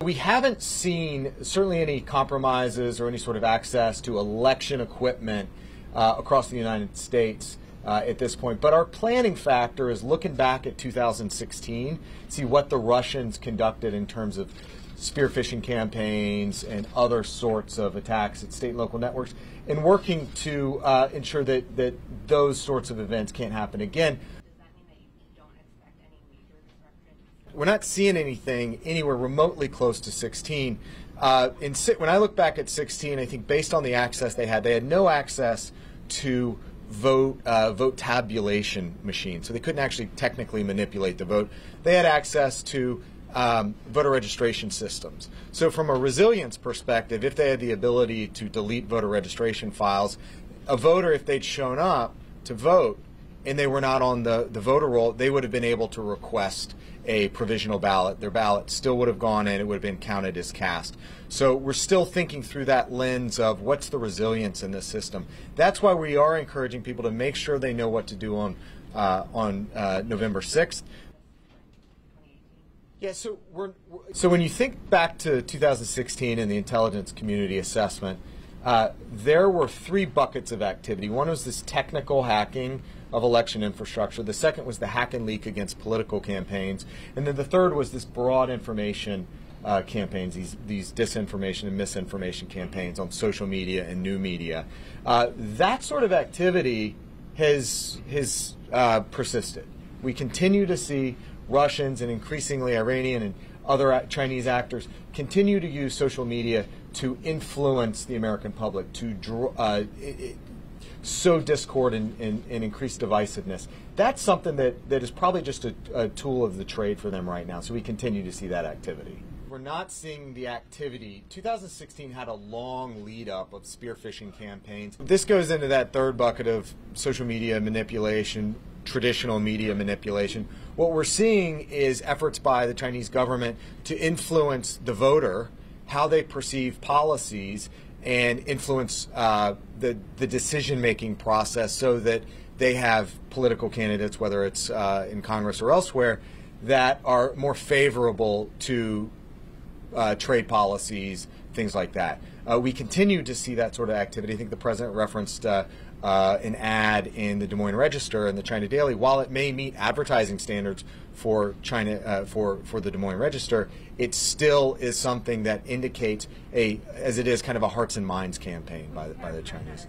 We haven't seen certainly any compromises or any sort of access to election equipment across the United States at this point. But our planning factor is looking back at 2016, see what the Russians conducted in terms of spear phishing campaigns and other sorts of attacks at state and local networks, and working to ensure that those sorts of events can't happen again. We're not seeing anything anywhere remotely close to 16. When I look back at 16, I think based on the access they had no access to vote tabulation machines, so they couldn't actually technically manipulate the vote. They had access to voter registration systems. So from a resilience perspective, if they had the ability to delete voter registration files, a voter, if they'd shown up to vote and they were not on the voter roll, they would have been able to request a provisional ballot. Their ballot still would have gone in, it would have been counted as cast. So we're still thinking through that lens of what's the resilience in this system. That's why we are encouraging people to make sure they know what to do on November 6th. Yeah, so when you think back to 2016 and the intelligence community assessment, there were three buckets of activity. One was this technical hacking of election infrastructure. The second was the hack and leak against political campaigns. And then the third was this broad information campaigns, these disinformation and misinformation campaigns on social media and new media. That sort of activity has persisted. We continue to see Russians and increasingly Iranian and other Chinese actors continue to use social media to influence the American public, to sow discord and increase divisiveness. That's something that is probably just a tool of the trade for them right now, so we continue to see that activity. We're not seeing the activity. 2016 had a long lead up of spear phishing campaigns. This goes into that third bucket of social media manipulation, traditional media manipulation. What we're seeing is efforts by the Chinese government to influence the voter, how they perceive policies, and influence the decision-making process so that they have political candidates, whether it's in Congress or elsewhere, that are more favorable to trade policies, things like that. We continue to see that sort of activity. I think the president referenced an ad in the Des Moines Register and the China Daily. While it may meet advertising standards for China, for the Des Moines Register, it still is something that indicates as it is kind of a hearts and minds campaign by the Chinese.